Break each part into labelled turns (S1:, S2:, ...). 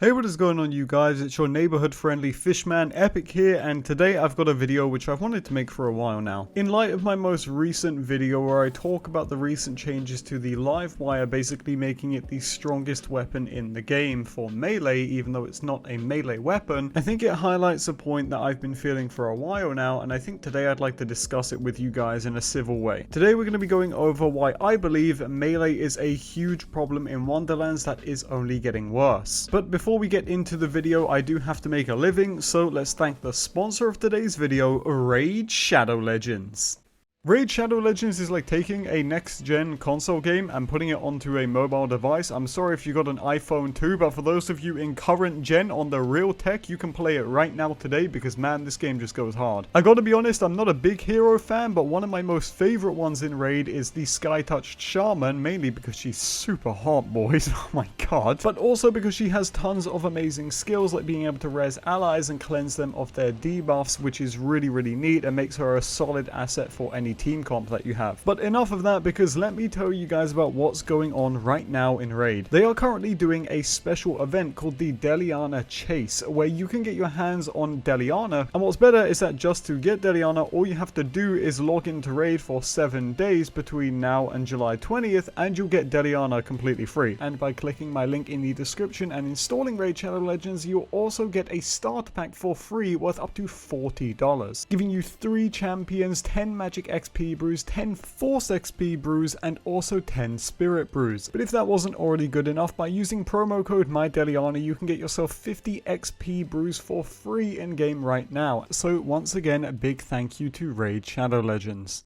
S1: Hey, what is going on, you guys? It's your neighborhood friendly fishman Epic here, and today I've got a video which I've wanted to make for a while now. In light of my most recent video where I talk about the recent changes to the live wire, basically making it the strongest weapon in the game for melee, even though it's not a melee weapon, I think it highlights a point that I've been feeling for a while now, and I think today I'd like to discuss it with you guys in a civil way. Today we're going to be going over why I believe melee is a huge problem in Wonderlands that is only getting worse. But before we get into the video, I do have to make a living, so let's thank the sponsor of today's video, Raid Shadow Legends. Raid Shadow Legends is like taking a next-gen console game and putting it onto a mobile device. I'm sorry if you got an iPhone 2, but for those of you in current gen on the real tech, you can play it right now today because, man, this game just goes hard. I gotta be honest, I'm not a big hero fan, but one of my most favorite ones in Raid is the Sky-Touched Shaman, mainly because she's super hot, boys. Oh my god. But also because she has tons of amazing skills, like being able to res allies and cleanse them of their debuffs, which is really neat and makes her a solid asset for any team comp that you have. But enough of that, because let me tell you guys about what's going on right now in Raid. They are currently doing a special event called the Deliana Chase, where you can get your hands on Deliana, and what's better is that just to get Deliana, all you have to do is log into Raid for 7 days between now and July 20th, and you'll get Deliana completely free. And by clicking my link in the description and installing Raid Shadow Legends, you'll also get a starter pack for free worth up to $40, giving you 3 champions, 10 magic XP brews, 10 force XP brews, and also 10 spirit brews. But if that wasn't already good enough, by using promo code MyDeliana, you can get yourself 50 XP brews for free in game right now. So once again, a big thank you to Raid Shadow Legends.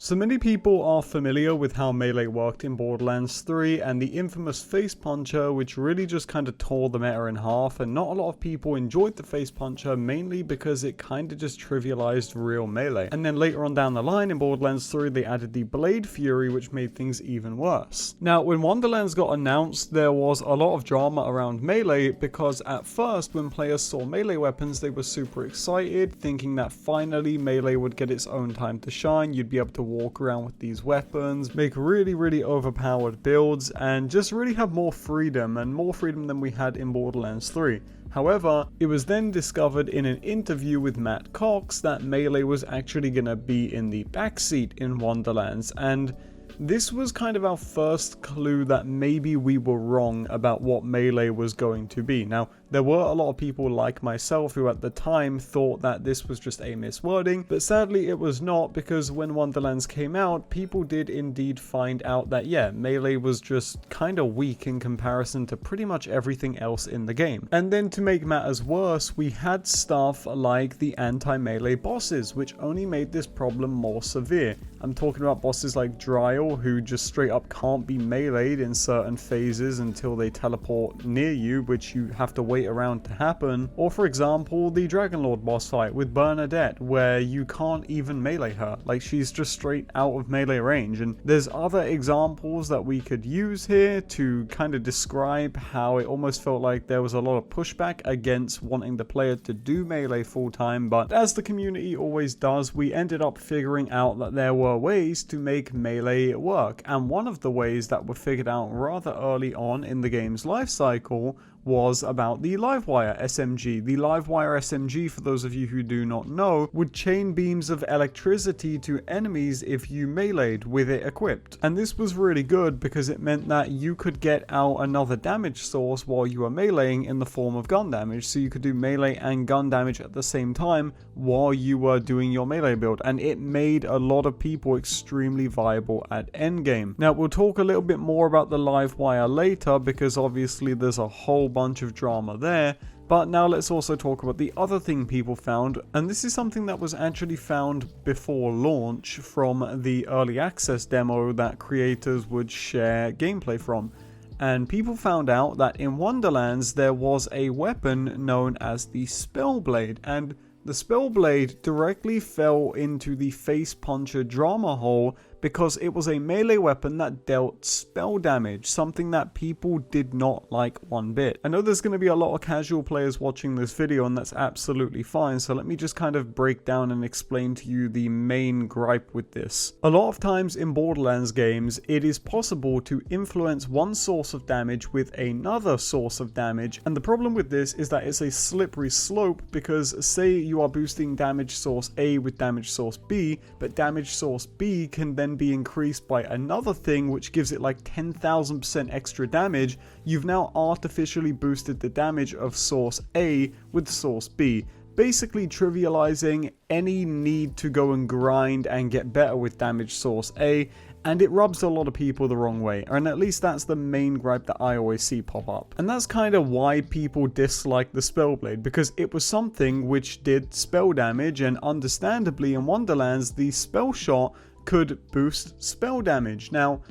S1: So many people are familiar with how melee worked in Borderlands 3 and the infamous face puncher, which really just kind of tore the meta in half, and not a lot of people enjoyed the face puncher, mainly because it kind of just trivialized real melee. And then later on down the line in Borderlands 3 they added the Blade Fury, which made things even worse. Now when Wonderlands got announced, there was a lot of drama around melee, because at first when players saw melee weapons they were super excited, thinking that finally melee would get its own time to shine. You'd be able to walk around with these weapons, make really overpowered builds, and just really have more freedom, and more freedom than we had in Borderlands 3. However, it was then discovered in an interview with Matt Cox that melee was actually gonna be in the backseat in Wonderlands, and this was kind of our first clue that maybe we were wrong about what melee was going to be. Now, there were a lot of people like myself who at the time thought that this was just a miswording, but sadly it was not, because when Wonderlands came out, people did indeed find out that, yeah, melee was just kind of weak in comparison to pretty much everything else in the game. And then to make matters worse, we had stuff like the anti-melee bosses, which only made this problem more severe. I'm talking about bosses like Dryal, who just straight up can't be meleeed in certain phases until they teleport near you, which you have to wait around to happen. Or for example, the Dragonlord boss fight with Bernadette, where you can't even melee her. Like, she's just straight out of melee range. And there's other examples that we could use here to kind of describe how it almost felt like there was a lot of pushback against wanting the player to do melee full time, but as the community always does, we ended up figuring out that there were ways to make melee work. And one of the ways that were figured out rather early on in the game's life cycle was about the Wire SMG. The Wire SMG, for those of you who do not know, would chain beams of electricity to enemies if you meleeed with it equipped. And this was really good because it meant that you could get out another damage source while you were meleeing in the form of gun damage. So you could do melee and gun damage at the same time while you were doing your melee build, and it made a lot of people extremely viable at endgame. Now we'll talk a little bit more about the Wire later, because obviously there's a whole bunch of drama there. But now let's also talk about the other thing people found, and this is something that was actually found before launch from the early access demo that creators would share gameplay from. And people found out that in Wonderlands there was a weapon known as the Spellblade, and the Spellblade directly fell into the face puncher drama hole because it was a melee weapon that dealt spell damage, something that people did not like one bit. I know there's going to be a lot of casual players watching this video, and that's absolutely fine, so let me just kind of break down and explain to you the main gripe with this. A lot of times in Borderlands games, it is possible to influence one source of damage with another source of damage, and the problem with this is that it's a slippery slope, because say you are boosting damage source A with damage source B, but damage source B can then be increased by another thing which gives it like 10,000% extra damage. You've now artificially boosted the damage of source A with source B, basically trivializing any need to go and grind and get better with damage source A, and it rubs a lot of people the wrong way, and at least that's the main gripe that I always see pop up. And that's kind of why people dislike the Spellblade, because it was something which did spell damage, and understandably in Wonderlands the spell shot could boost spell damage. Now,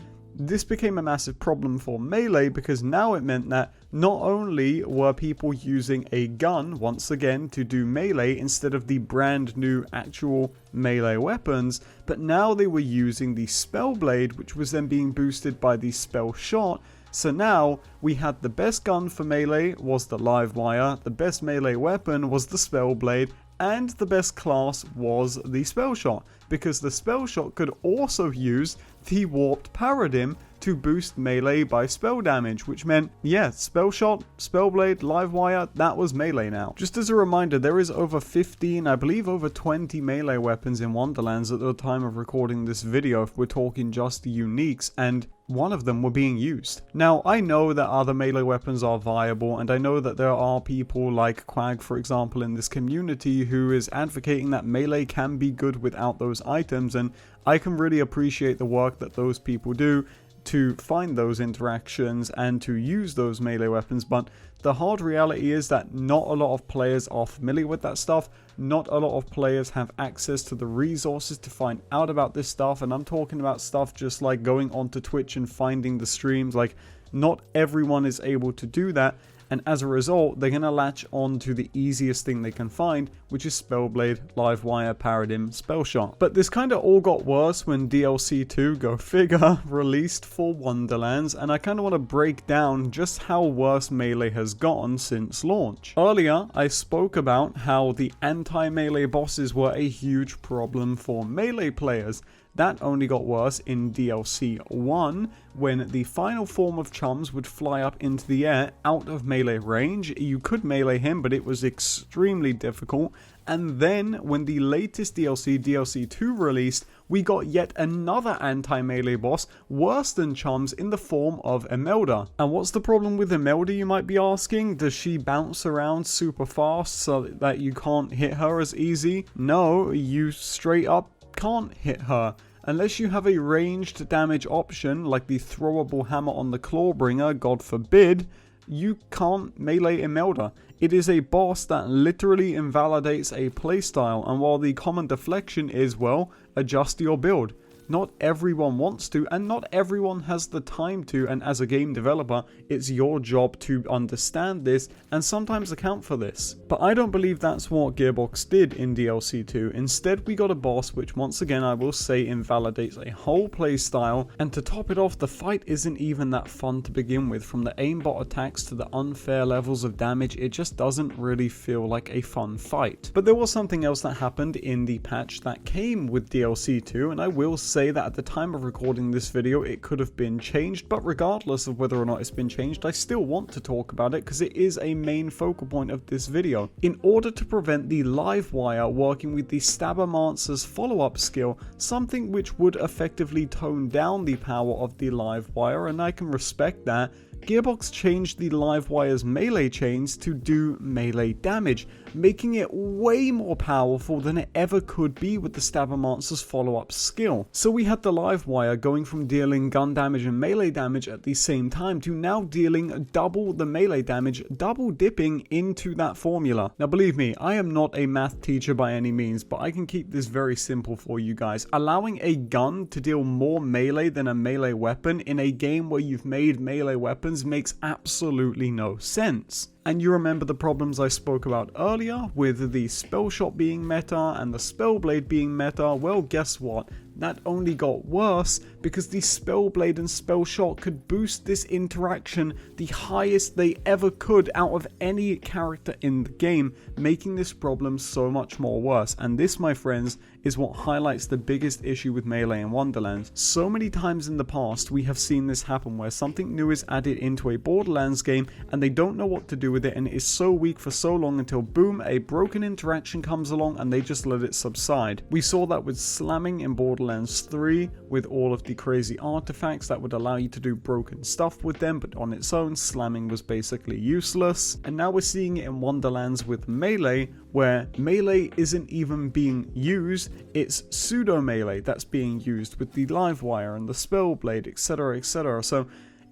S1: this became a massive problem for melee, because now it meant that not only were people using a gun once again to do melee instead of the brand new actual melee weapons, but now they were using the Spellblade, which was then being boosted by the spell shot. So now we had the best gun for melee was the live wire, the best melee weapon was the Spellblade, and the best class was the spell shot, because the spell shot could also use the warped paradigm to boost melee by spell damage, which meant, yeah, spell shot, Spellblade, live wire, that was melee now. Just as a reminder, there is over 15, I believe over 20 melee weapons in Wonderlands at the time of recording this video, if we're talking just the uniques, and one of them were being used. Now, I know that other melee weapons are viable, and I know that there are people like Quag, for example, in this community who is advocating that melee can be good without those items, and I can really appreciate the work that those people do to find those interactions and to use those melee weapons, but the hard reality is that not a lot of players are familiar with that stuff. Not a lot of players have access to the resources to find out about this stuff, and I'm talking about stuff just like going onto Twitch and finding the streams. Like, not everyone is able to do that, and as a result, they're going to latch on to the easiest thing they can find, which is Spellblade, Livewire, Paradigm, Spellshot. But this kind of all got worse when DLC 2, go figure, released for Wonderlands, and I kind of want to break down just how worse Melee has gotten since launch. Earlier, I spoke about how the anti-Melee bosses were a huge problem for Melee players. That only got worse in DLC 1, when the final form of Chums would fly up into the air out of melee range. You could melee him, but it was extremely difficult. And then, when the latest DLC, DLC 2 released, we got yet another anti-melee boss, worse than Chums, in the form of Imelda. And what's the problem with Imelda, you might be asking? Does she bounce around super fast so that you can't hit her as easy? No, you straight up can't hit her. Unless you have a ranged damage option like the throwable hammer on the Clawbringer, God forbid, you can't melee Imelda. It is a boss that literally invalidates a playstyle, and while the common deflection is, well, adjust your build. Not everyone wants to, and not everyone has the time to, and as a game developer, it's your job to understand this and sometimes account for this. But I don't believe that's what Gearbox did in DLC 2. Instead, we got a boss which, once again, I will say invalidates a whole playstyle, and to top it off, the fight isn't even that fun to begin with. From the aimbot attacks to the unfair levels of damage, it just doesn't really feel like a fun fight. But there was something else that happened in the patch that came with DLC 2, and I will say that at the time of recording this video it could have been changed, but regardless of whether or not it's been changed, I still want to talk about it because it is a main focal point of this video. In order to prevent the live wire working with the Stabbermancer's follow-up skill, something which would effectively tone down the power of the live wire, and I can respect that, Gearbox changed the live wire's melee chains to do melee damage, making it way more powerful than it ever could be with the Stabbermancer's follow-up skill. So we had the live wire going from dealing gun damage and melee damage at the same time to now dealing double the melee damage, double dipping into that formula. Now believe me, I am not a math teacher by any means, but I can keep this very simple for you guys. Allowing a gun to deal more melee than a melee weapon in a game where you've made melee weapons makes absolutely no sense. And you remember the problems I spoke about earlier with the spell shot being meta and the Spellblade being meta? Well, guess what? That only got worse because the Spellblade and spell shot could boost this interaction the highest they ever could out of any character in the game, making this problem so much more worse. And this, my friends, is what highlights the biggest issue with Melee in Wonderlands. So many times in the past we have seen this happen where something new is added into a Borderlands game and they don't know what to do with it, and it is so weak for so long until boom, a broken interaction comes along and they just let it subside. We saw that with slamming in Borderlands 3 with all of the crazy artifacts that would allow you to do broken stuff with them, but on its own slamming was basically useless. And now we're seeing it in Wonderlands with Melee, where Melee isn't even being used, it's pseudo Melee that's being used with the Livewire and the Spellblade, etc, etc. So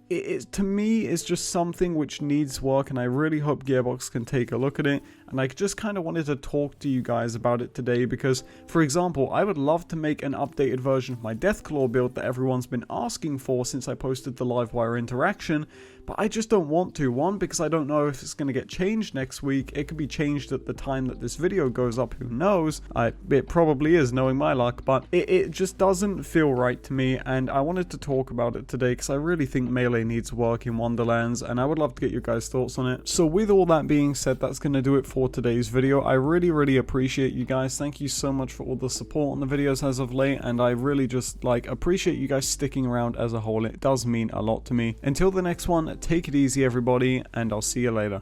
S1: it to me is just something which needs work, and I really hope Gearbox can take a look at it. And I just kind of wanted to talk to you guys about it today because, for example, I would love to make an updated version of my Deathclaw build that everyone's been asking for since I posted the Livewire interaction, but I just don't want to. One, because I don't know if it's going to get changed next week. It could be changed at the time that this video goes up, who knows. It probably is, knowing my luck, but it just doesn't feel right to me, and I wanted to talk about it today because I really think Melee needs work in Wonderlands, and I would love to get your guys' thoughts on it. So with all that being said, that's going to do it for today's video. I really appreciate you guys. Thank you so much for all the support on the videos as of late, and I really just appreciate you guys sticking around as a whole. It does mean a lot to me. Until the next one, take it easy everybody, and I'll see you later.